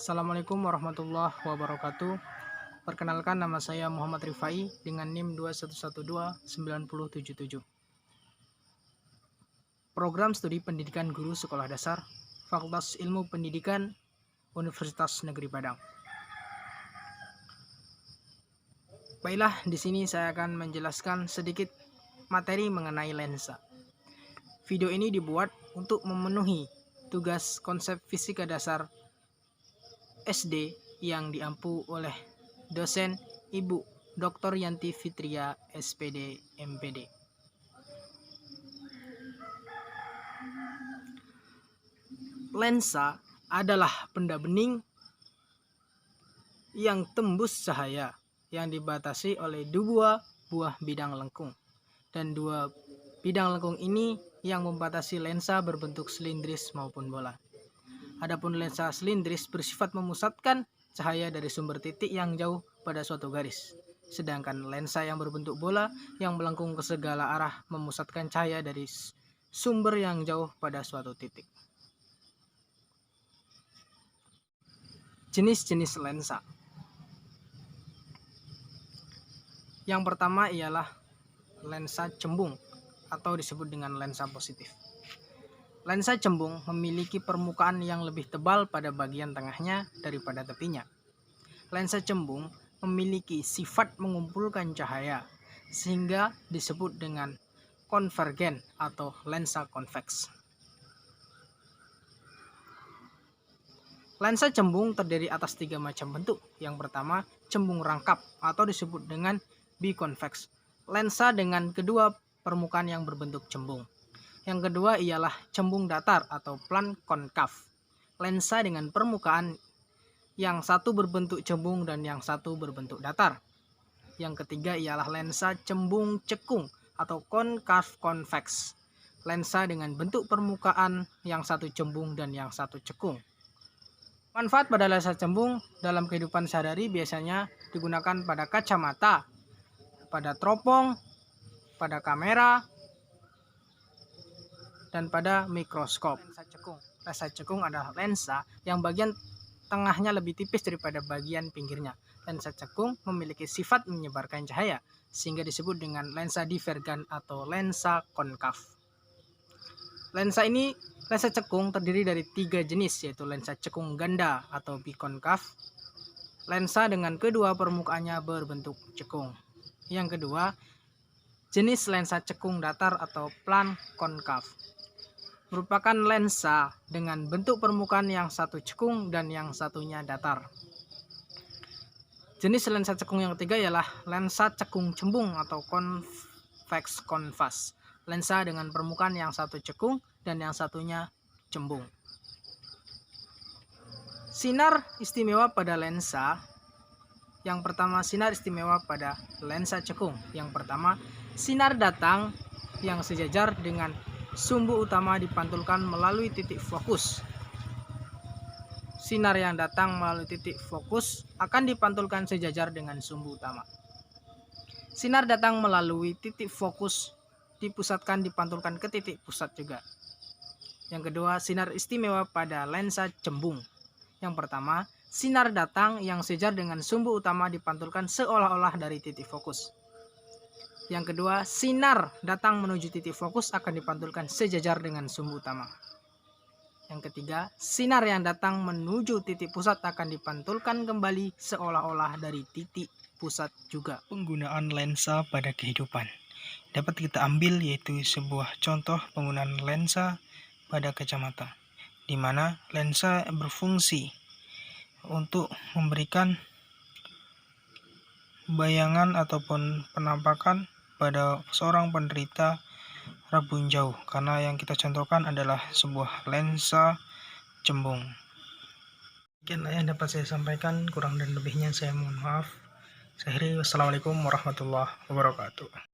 Assalamualaikum warahmatullahi wabarakatuh. Perkenalkan, nama saya Muhammad Rifai dengan NIM 21129077. Program Studi Pendidikan Guru Sekolah Dasar, Fakultas Ilmu Pendidikan, Universitas Negeri Padang. Baiklah, di sini saya akan menjelaskan sedikit materi mengenai lensa. Video ini dibuat untuk memenuhi tugas konsep fisika dasar SD yang diampu oleh dosen Ibu Dr. Yanti Fitria, SPD, MPD. Lensa adalah benda bening yang tembus cahaya yang dibatasi oleh dua buah bidang lengkung, dan dua bidang lengkung ini yang membatasi lensa berbentuk silindris maupun bola. Adapun lensa silindris bersifat memusatkan cahaya dari sumber titik yang jauh pada suatu garis. Sedangkan lensa yang berbentuk bola yang melengkung ke segala arah memusatkan cahaya dari sumber yang jauh pada suatu titik. Jenis-jenis lensa. Yang pertama ialah lensa cembung atau disebut dengan lensa positif. Lensa cembung memiliki permukaan yang lebih tebal pada bagian tengahnya daripada tepinya. Lensa cembung memiliki sifat mengumpulkan cahaya sehingga disebut dengan konvergen atau lensa konveks. Lensa cembung terdiri atas 3 macam bentuk. Yang pertama, cembung rangkap atau disebut dengan bikonveks. Lensa dengan kedua permukaan yang berbentuk cembung. Yang kedua ialah cembung datar atau plan konkav. Lensa dengan permukaan yang satu berbentuk cembung dan yang satu berbentuk datar. Yang ketiga ialah lensa cembung cekung atau konkav konveks. Lensa dengan bentuk permukaan yang satu cembung dan yang satu cekung. Manfaat pada lensa cembung dalam kehidupan sehari-hari biasanya digunakan pada kacamata, pada teropong, pada kamera, dan pada mikroskop. Lensa cekung adalah lensa yang bagian tengahnya lebih tipis daripada bagian pinggirnya. Lensa cekung memiliki sifat menyebarkan cahaya sehingga disebut dengan lensa divergen atau lensa konkav. Lensa cekung terdiri dari 3 jenis, yaitu lensa cekung ganda atau bikonkav, lensa dengan kedua permukaannya berbentuk cekung. Yang kedua, jenis lensa cekung datar atau plan konkav, merupakan lensa dengan bentuk permukaan yang satu cekung dan yang satunya datar. Jenis lensa cekung yang ketiga ialah lensa cekung cembung atau konveks konvas, lensa dengan permukaan yang satu cekung dan yang satunya cembung. Sinar istimewa pada lensa. Yang pertama, sinar istimewa pada lensa cekung. Yang pertama, sinar datang yang sejajar dengan sumbu utama dipantulkan melalui titik fokus. Sinar yang datang melalui titik fokus akan dipantulkan sejajar dengan sumbu utama. Sinar datang melalui titik fokus dipusatkan dipantulkan ke titik pusat juga. Yang kedua, sinar istimewa pada lensa cembung. Yang pertama, sinar datang yang sejajar dengan sumbu utama dipantulkan seolah-olah dari titik fokus. Yang kedua, sinar datang menuju titik fokus akan dipantulkan sejajar dengan sumbu utama. Yang ketiga, sinar yang datang menuju titik pusat akan dipantulkan kembali seolah-olah dari titik pusat juga. Penggunaan lensa pada kehidupan dapat kita ambil yaitu sebuah contoh penggunaan lensa pada kacamata, di mana lensa berfungsi untuk memberikan bayangan ataupun penampakan pada seorang penderita rabun jauh, karena yang kita contohkan adalah sebuah lensa cembung. Demikianlah yang dapat saya sampaikan, kurang dan lebihnya saya mohon maaf. Saya akhiri, wassalamualaikum warahmatullahi wabarakatuh.